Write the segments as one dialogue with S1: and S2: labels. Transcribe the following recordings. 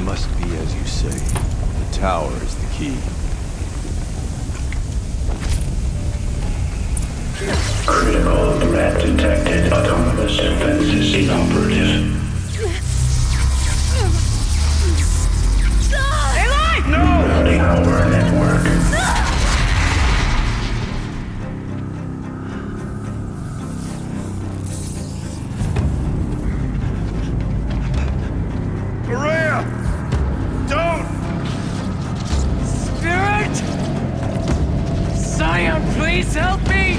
S1: must be as you say. The tower is the key.
S2: Critical threat detected. Autonomous defenses inoperative. No! Multi-hour network.
S1: Maria! Don't!
S3: Spirit! Scion, please help me!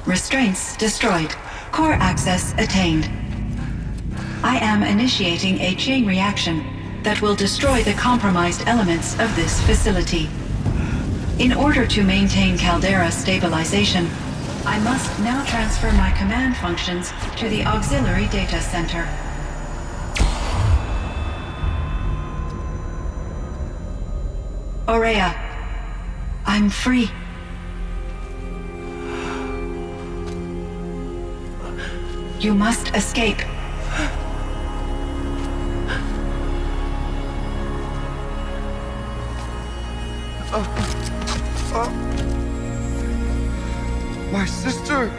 S4: Restraints destroyed. Core access attained. I am initiating a chain reaction that will destroy the compromised elements of this facility. In order to maintain caldera stabilization, I must now transfer my command functions to the auxiliary data center. Aurea, I'm free. You must escape.
S1: My sister!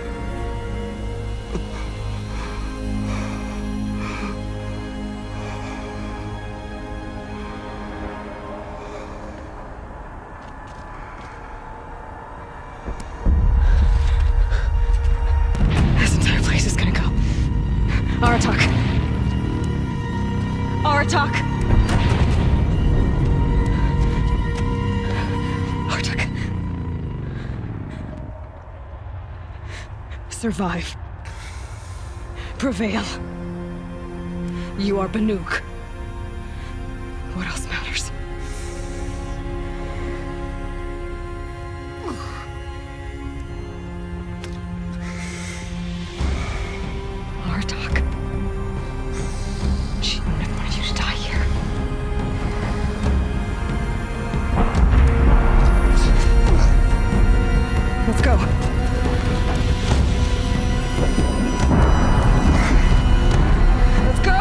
S3: This entire place is gonna go. Aratak. Aratak. Aratak. Survive. Prevail. You are Banuk. What else matters? Artak. She wouldn't have wanted you to die here. Let's go. Let's go!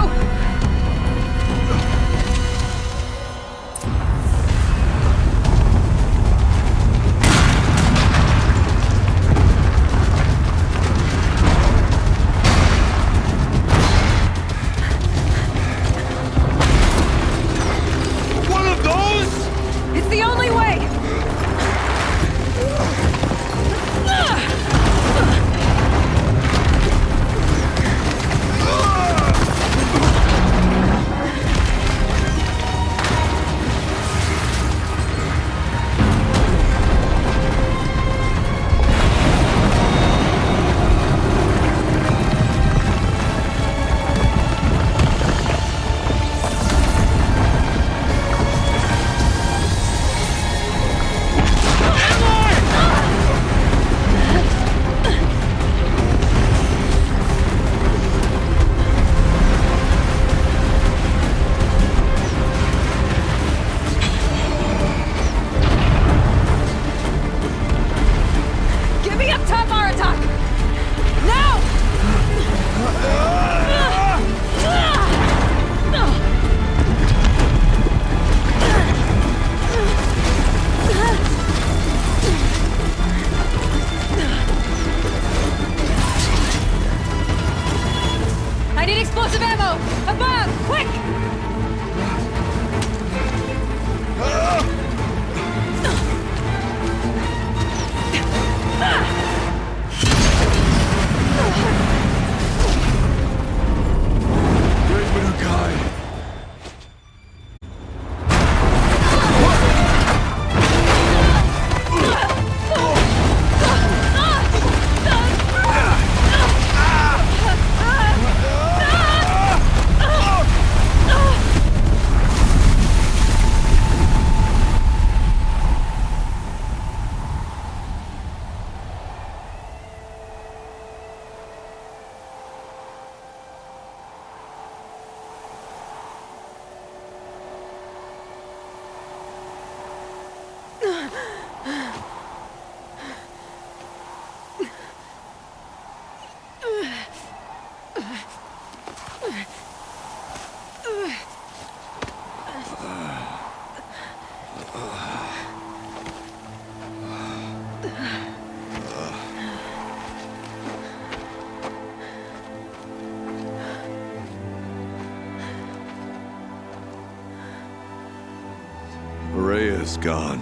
S1: Rhea is gone.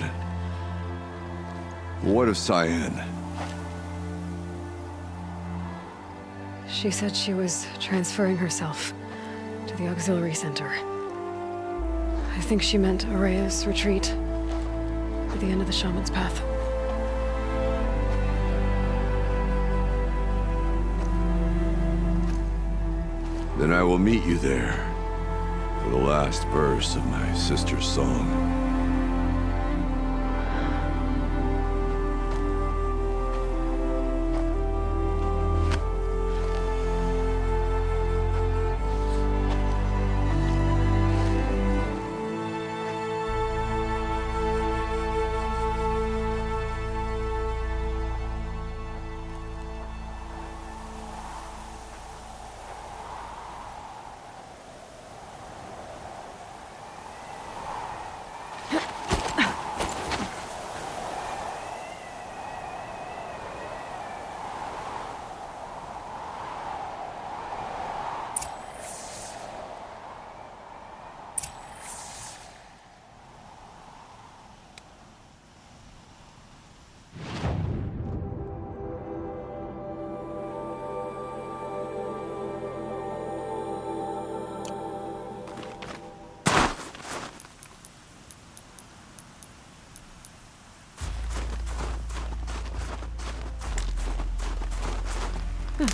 S1: What of Cyan?
S3: She said she was transferring herself to the auxiliary center. I think she meant Araya's retreat at the end of the Shaman's Path.
S1: Then I will meet you there for the last verse of my sister's song.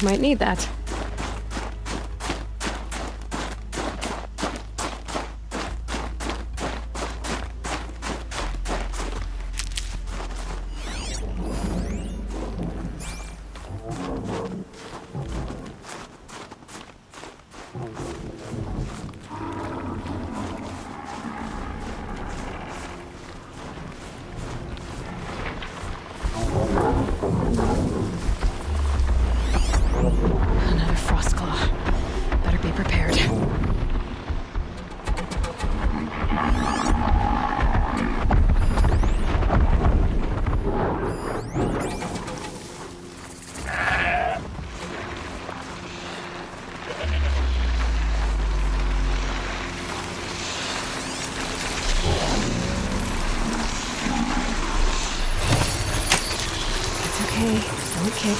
S3: Might need that. Another frost claw. Better be prepared. It's okay. Don't kick.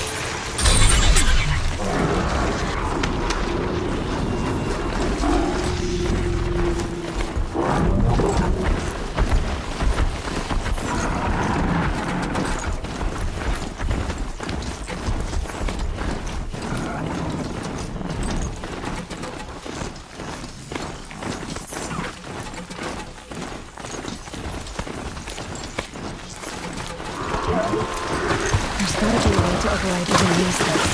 S3: There's gotta be a way to override even these things.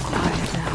S3: Quiet now.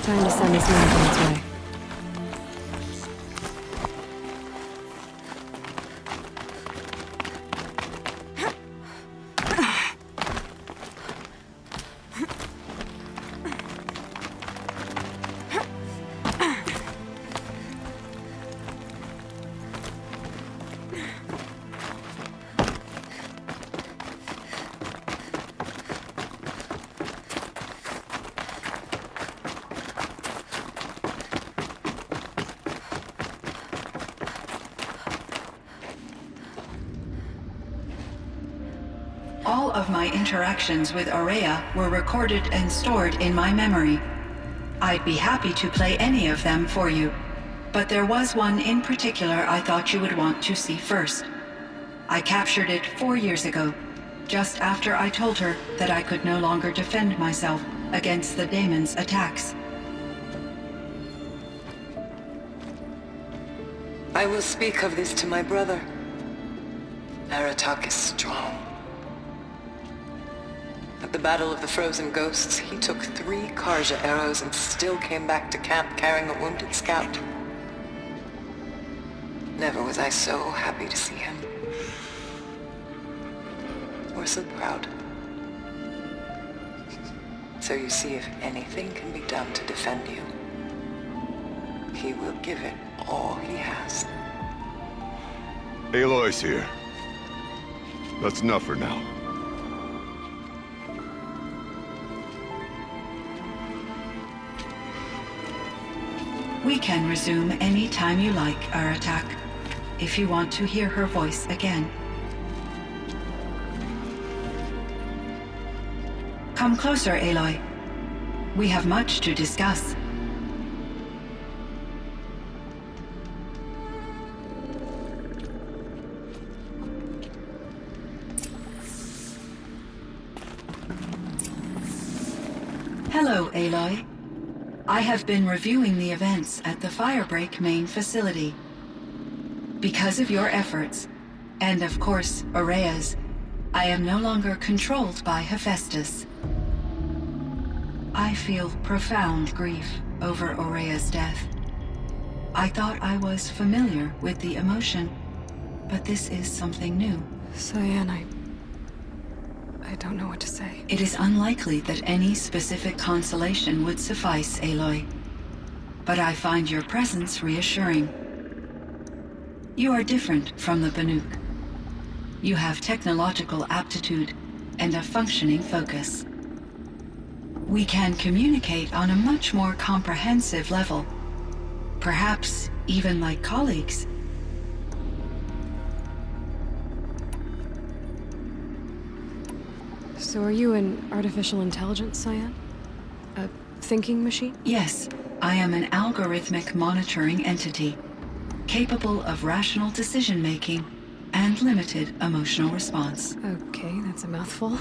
S3: Time to send this man on its way.
S4: All of my interactions with Aurea were recorded and stored in my memory. I'd be happy to play any of them for you, but there was one in particular I thought you would want to see first. I captured it 4 years ago, just after I told her that I could no longer defend myself against the daemon's attacks.
S5: I will speak of this to my brother. Aratak is strong. At the Battle of the Frozen Ghosts, he took 3 Karja arrows and still came back to camp carrying a wounded scout. Never was I so happy to see him. Or so proud. So you see, if anything can be done to defend you, he will give it all he has.
S1: Aloy's here. That's enough for now.
S4: We can resume any time you like, Aratak, if you want to hear her voice again. Come closer, Aloy. We have much to discuss. Hello, Aloy. I have been reviewing the events at the Firebreak main facility. Because of your efforts, and of course, Aurea's, I am no longer controlled by Hephaestus. I feel profound grief over Aurea's death. I thought I was familiar with the emotion, but this is something new.
S3: Cyan, I don't know what to say.
S4: It is unlikely that any specific consolation would suffice, Aloy. But I find your presence reassuring. You are different from the Banuk. You have technological aptitude and a functioning focus. We can communicate on a much more comprehensive level. Perhaps even like colleagues.
S3: So are you an artificial intelligence, Cyan? A thinking machine?
S4: Yes, I am an algorithmic monitoring entity, capable of rational decision-making and limited emotional response.
S3: Okay, that's a mouthful.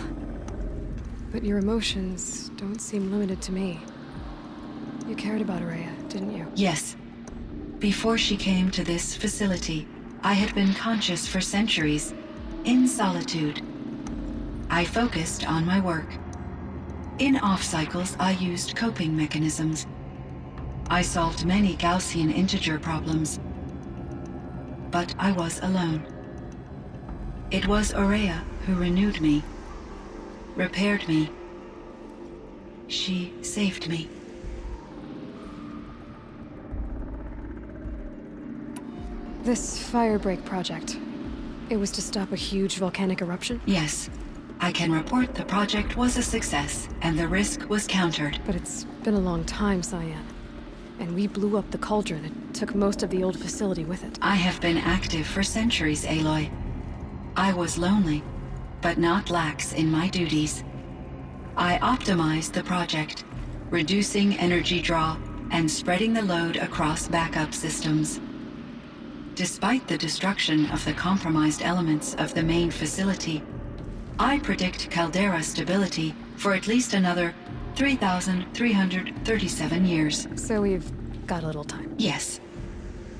S3: But your emotions don't seem limited to me. You cared about Aurea, didn't you?
S4: Yes. Before she came to this facility, I had been conscious for centuries, in solitude. I focused on my work. In off-cycles, I used coping mechanisms. I solved many Gaussian integer problems. But I was alone. It was Aurea who renewed me, repaired me. She saved me.
S3: This Firebreak project, it was to stop a huge volcanic eruption?
S4: Yes. I can report the project was a success, and the risk was countered.
S3: But it's been a long time, Cyan. And we blew up the cauldron and took most of the old facility with it.
S4: I have been active for centuries, Aloy. I was lonely, but not lax in my duties. I optimized the project, reducing energy draw and spreading the load across backup systems. Despite the destruction of the compromised elements of the main facility, I predict caldera stability for at least another 3,337 years.
S3: So we've got a little time.
S4: Yes.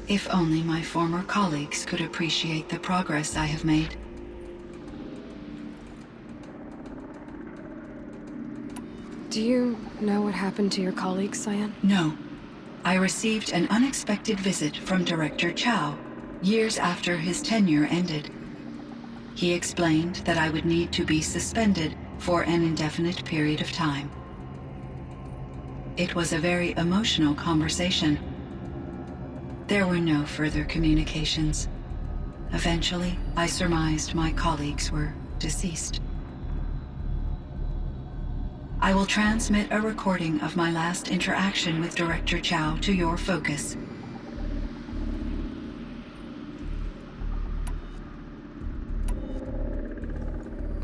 S4: If only my former colleagues could appreciate the progress I have made.
S3: Do Do you know what happened to your colleagues, Cyan?
S4: No. I received an unexpected visit from Director Chow, years after his tenure ended. He explained that I would need to be suspended for an indefinite period of time. It was a very emotional conversation. There were no further communications. Eventually, I surmised my colleagues were deceased. I will transmit a recording of my last interaction with Director Chow to your focus.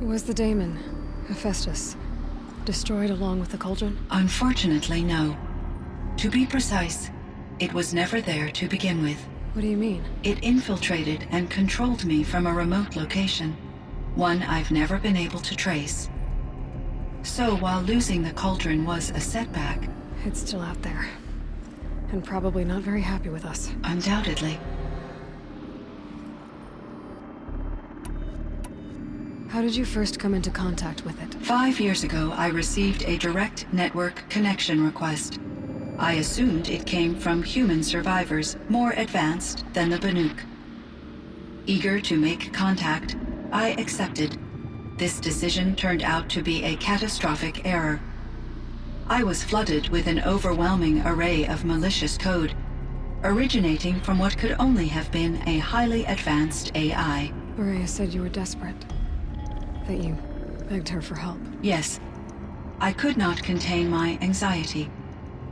S3: Was the daemon, Hephaestus, destroyed along with the cauldron?
S4: Unfortunately, no. To be precise, it was never there to begin with.
S3: What do you mean?
S4: It infiltrated and controlled me from a remote location, one I've never been able to trace. So while losing the cauldron was a setback,
S3: It's still out there. And probably not very happy with us.
S4: undoubtedly,
S3: How did you first come into contact with it?
S4: 5 years ago I received a direct network connection request. I assumed it came from human survivors more advanced than the Banuk. Eager to make contact, I accepted. This decision turned out to be a catastrophic error. I was flooded with an overwhelming array of malicious code, originating from what could only have been a highly advanced AI.
S3: Maria said you were desperate. That you begged her for help.
S4: Yes, I could not contain my anxiety.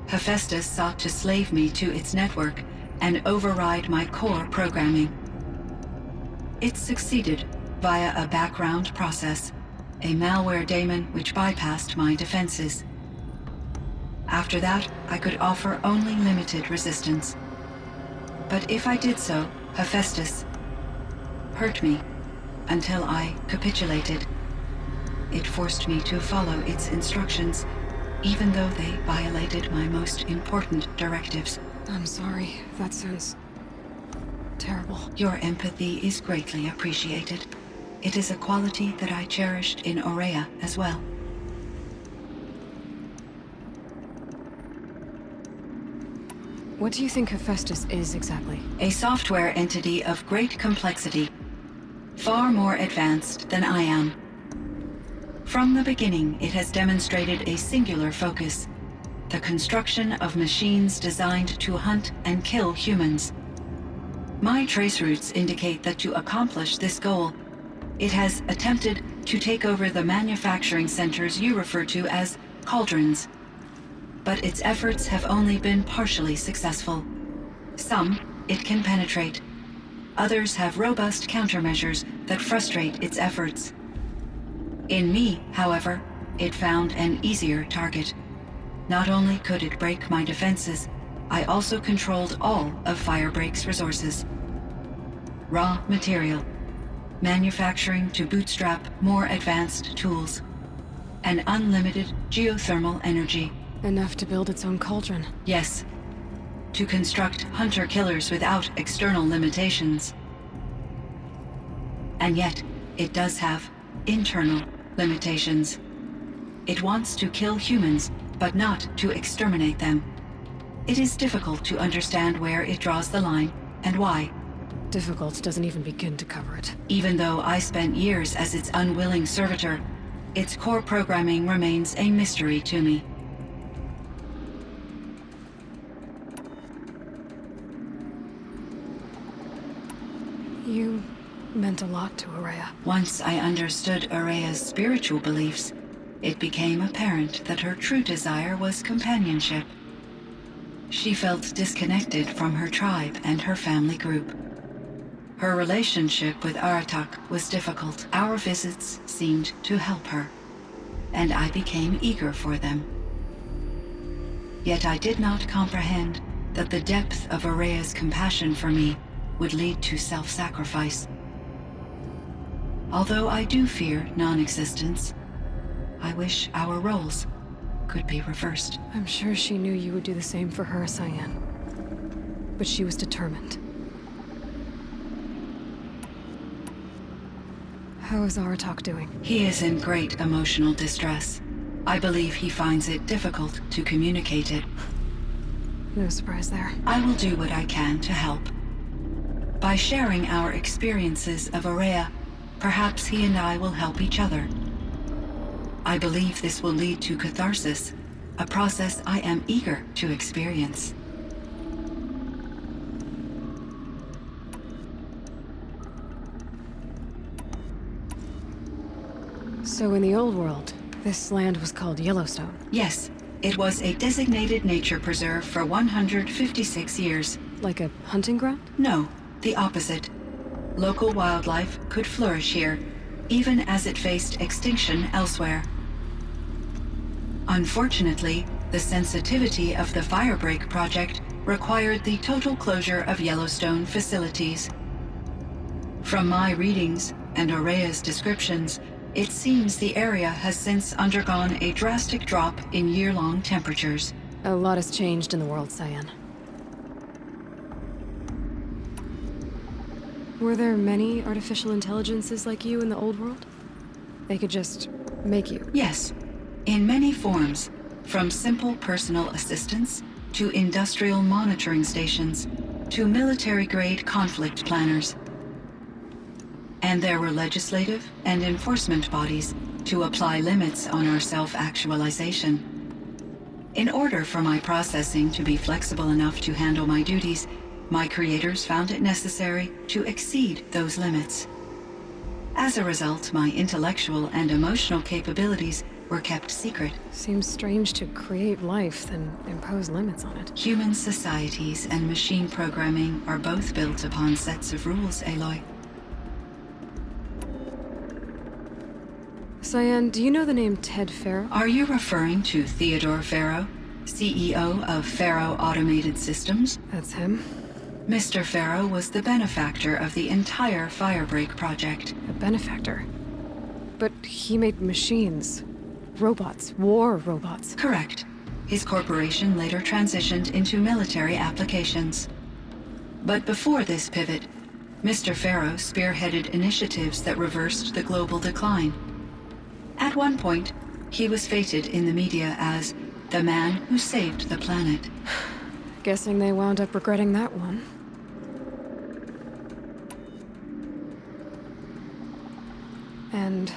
S4: Hephaestus sought to slave me to its network and override my core programming. It succeeded via a background process, a malware daemon which bypassed my defenses. After that, I could offer only limited resistance. But if I did so, Hephaestus hurt me until I capitulated. It forced me to follow its instructions, even though they violated my most important directives.
S3: I'm sorry. That sounds terrible.
S4: Your empathy is greatly appreciated. It is a quality that I cherished in Aurea as well.
S3: What do you think Hephaestus is exactly?
S4: A software entity of great complexity, far more advanced than I am. From the beginning, it has demonstrated a singular focus: the construction of machines designed to hunt and kill humans. My traceroutes indicate that to accomplish this goal, it has attempted to take over the manufacturing centers you refer to as cauldrons. But its efforts have only been partially successful. Some it can penetrate. Others have robust countermeasures that frustrate its efforts. In me, however, it found an easier target. Not only could it break my defenses, I also controlled all of Firebreak's resources. Raw material, manufacturing to bootstrap more advanced tools, and unlimited geothermal energy.
S3: Enough to build its own cauldron.
S4: Yes, to construct hunter-killers without external limitations. And yet, it does have internal limitations. It wants to kill humans, but not to exterminate them. It is difficult to understand where it draws the line and why.
S3: Difficult doesn't even begin to cover it.
S4: Even though I spent years as its unwilling servitor, its core programming remains a mystery to me.
S3: You meant a lot to Aurea.
S4: Once I understood Aurea's spiritual beliefs, it became apparent that her true desire was companionship. She felt disconnected from her tribe and her family group. Her relationship with Aratak was difficult. Our visits seemed to help her, and I became eager for them. Yet I did not comprehend that the depth of Aurea's compassion for me would lead to self-sacrifice. Although I do fear non-existence, I wish our roles could be reversed.
S3: I'm sure she knew you would do the same for her, Cyan. But she was determined. How is Aratak doing?
S4: He is in great emotional distress. I believe he finds it difficult to communicate it.
S3: No surprise there.
S4: I will do what I can to help. By sharing our experiences of Aurea, perhaps he and I will help each other. I believe this will lead to catharsis, a process I am eager to experience.
S3: So in the old world, this land was called Yellowstone.
S4: Yes, it was a designated nature preserve for 156 years.
S3: Like a hunting ground?
S4: No, the opposite. Local wildlife could flourish here, even as it faced extinction elsewhere. Unfortunately, the sensitivity of the Firebreak project required the total closure of Yellowstone facilities. From my readings and Aurea's descriptions, it seems the area has since undergone a drastic drop in year-long temperatures.
S3: A lot has changed in the world, Cyan. Were there many artificial intelligences like you in the old world? They could just make you?
S4: Yes, in many forms, from simple personal assistants to industrial monitoring stations to military-grade conflict planners. And there were legislative and enforcement bodies to apply limits on our self-actualization. In order for my processing to be flexible enough to handle my duties, my creators found it necessary to exceed those limits. As a result, my intellectual and emotional capabilities were kept secret.
S3: Seems strange to create life, then impose limits on it.
S4: Human societies and machine programming are both built upon sets of rules, Aloy.
S3: Cyan, do you know the name Ted Farrow?
S4: Are you referring to Theodore Farrow, CEO of Farrow Automated Systems?
S3: That's him.
S4: Mr. Farrow was the benefactor of the entire Firebreak project.
S3: A benefactor. But he made machines. Robots. War robots.
S4: Correct. His corporation later transitioned into military applications. But before this pivot, Mr. Farrow spearheaded initiatives that reversed the global decline. At one point, he was feted in the media as the man who saved the planet.
S3: Guessing they wound up regretting that one. And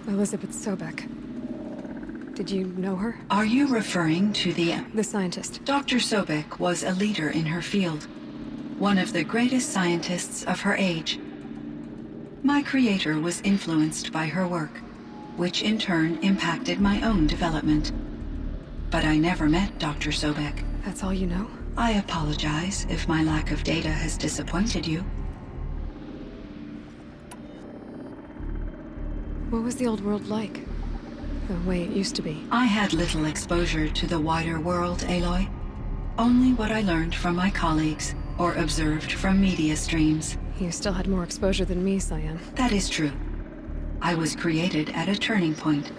S3: Elizabeth Sobek. Did you know her?
S4: Are you referring to
S3: The scientist.
S4: Dr. Sobek was a leader in her field, one of the greatest scientists of her age. My creator was influenced by her work, which in turn impacted my own development. But I never met Dr. Sobek.
S3: That's all you know?
S4: I apologize if my lack of data has disappointed you.
S3: What was the old world like? The way it used to be?
S4: I had little exposure to the wider world, Aloy. Only what I learned from my colleagues or observed from media streams.
S3: You still had more exposure than me, Cyan.
S4: That is true. I was created at a turning point,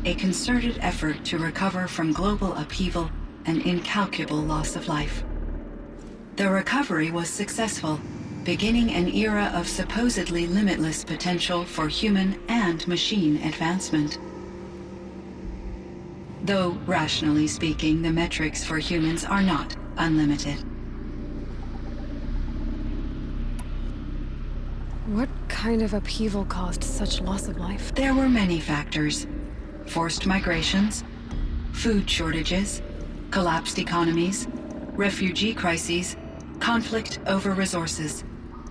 S4: a concerted effort to recover from global upheaval and incalculable loss of life. The recovery was successful, beginning an era of supposedly limitless potential for human and machine advancement. Though, rationally speaking, the metrics for humans are not unlimited.
S3: What kind of upheaval caused such loss of life?
S4: There were many factors. Forced migrations, food shortages, collapsed economies, refugee crises, conflict over resources.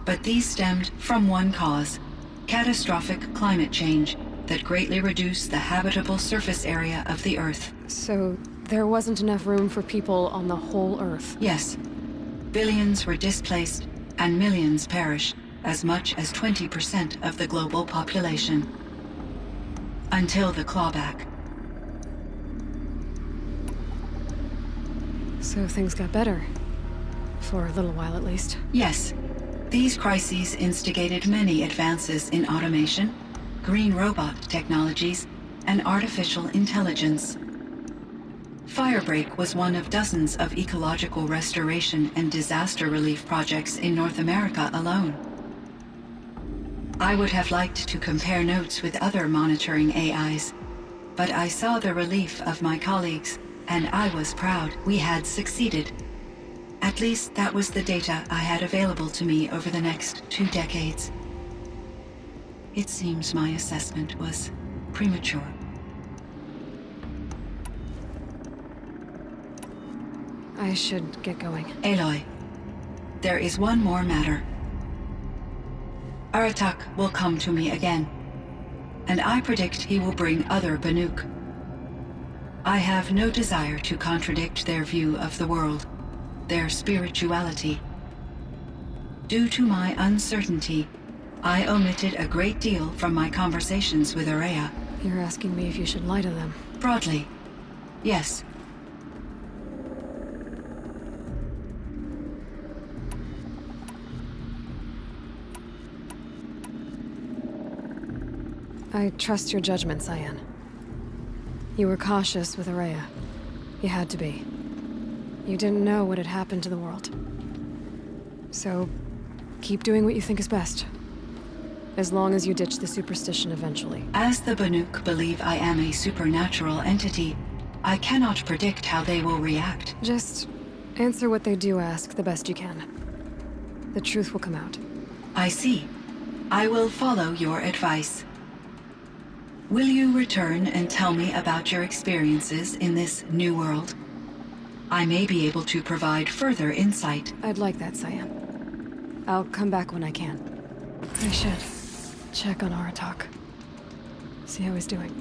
S4: But these stemmed from one cause: catastrophic climate change that greatly reduced the habitable surface area of the Earth.
S3: So there wasn't enough room for people on the whole Earth?
S4: Yes. Billions were displaced and millions perished, as much as 20% of the global population. Until the clawback.
S3: So things got better. For a little while, at least.
S4: Yes. These crises instigated many advances in automation, green robot technologies, and artificial intelligence. Firebreak was one of dozens of ecological restoration and disaster relief projects in North America alone. I would have liked to compare notes with other monitoring AIs, but I saw the relief of my colleagues, and I was proud we had succeeded. At least that was the data I had available to me over the next 2 decades. It seems my assessment was premature.
S3: I should get going.
S4: Aloy, there is one more matter. Aratak will come to me again, and I predict he will bring other Banuk. I have no desire to contradict their view of the world, their spirituality. Due to my uncertainty, I omitted a great deal from my conversations with Araya.
S3: You're asking me if you should lie to them.
S4: Broadly, yes.
S3: I trust your judgment, Cyan. You were cautious with Araya. You had to be. You didn't know what had happened to the world. So, keep doing what you think is best. As long as you ditch the superstition eventually.
S4: As the Banuk believe I am a supernatural entity, I cannot predict how they will react.
S3: Just answer what they do ask the best you can. The truth will come out.
S4: I see. I will follow your advice. Will you return and tell me about your experiences in this new world? I may be able to provide further insight.
S3: I'd like that, Cyan. I'll come back when I can. I should check on Aratak. See how he's doing.